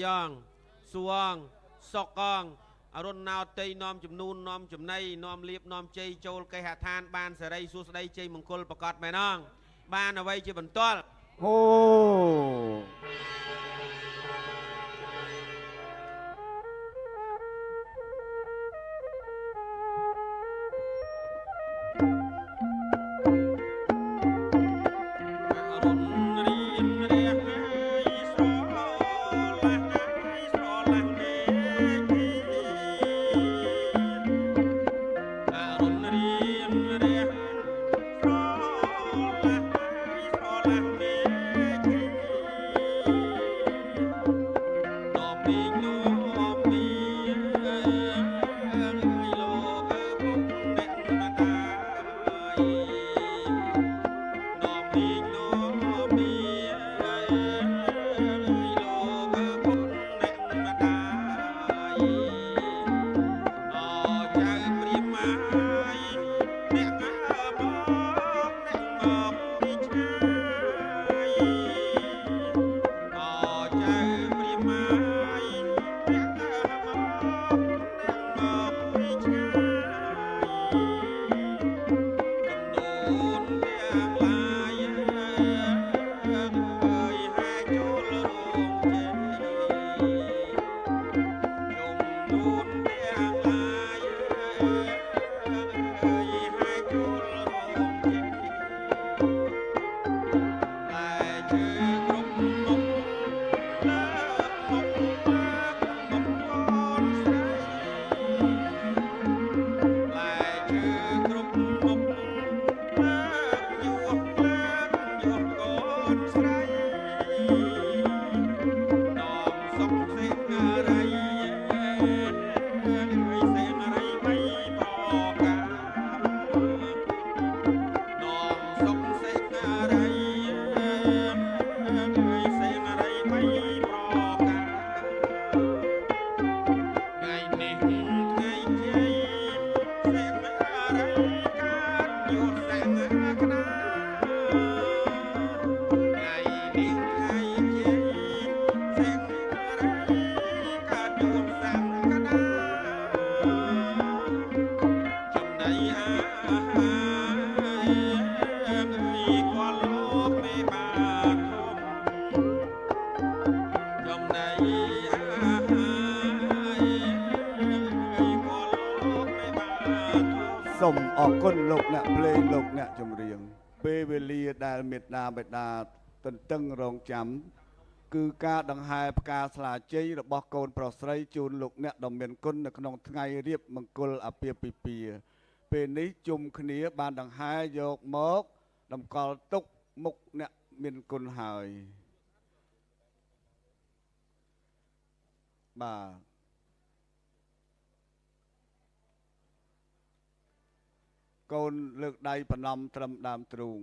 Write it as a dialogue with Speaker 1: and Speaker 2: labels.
Speaker 1: យ៉ាងសួងសុកកងអរុនណោតៃនាំចំនួននាំចំណៃនាំលៀបនាំជ័យចូលកេហដ្ឋានបានសេរីសួស្តីជ័យមង្គលប្រកាសមែនងបានអ្វីជាបន្ទាល់
Speaker 2: អូសូមអរគុណលោកអ្នកភ្លេងលោកអ្នកចម្រៀងពេលវេលាដែលមេត្តាបិតាទន្ទឹងរង់ចាំគឺការដង្ហែផ្កាស្លាជ័យរបស់កូនប្រុសស្រីជូនលោកអ្នកដ៏មានគុណនៅក្នុងថ្ងៃរៀបមង្គលអាពាហ៍ពិពាហ៍ពេលនេះជុំគ្នាបានដង្ហែយកមកតម្កល់ទុកមុខអ្នកមានគុណហើយបាទកូនលើកដៃប្រណម្យត្រឹមដើមទ្រូង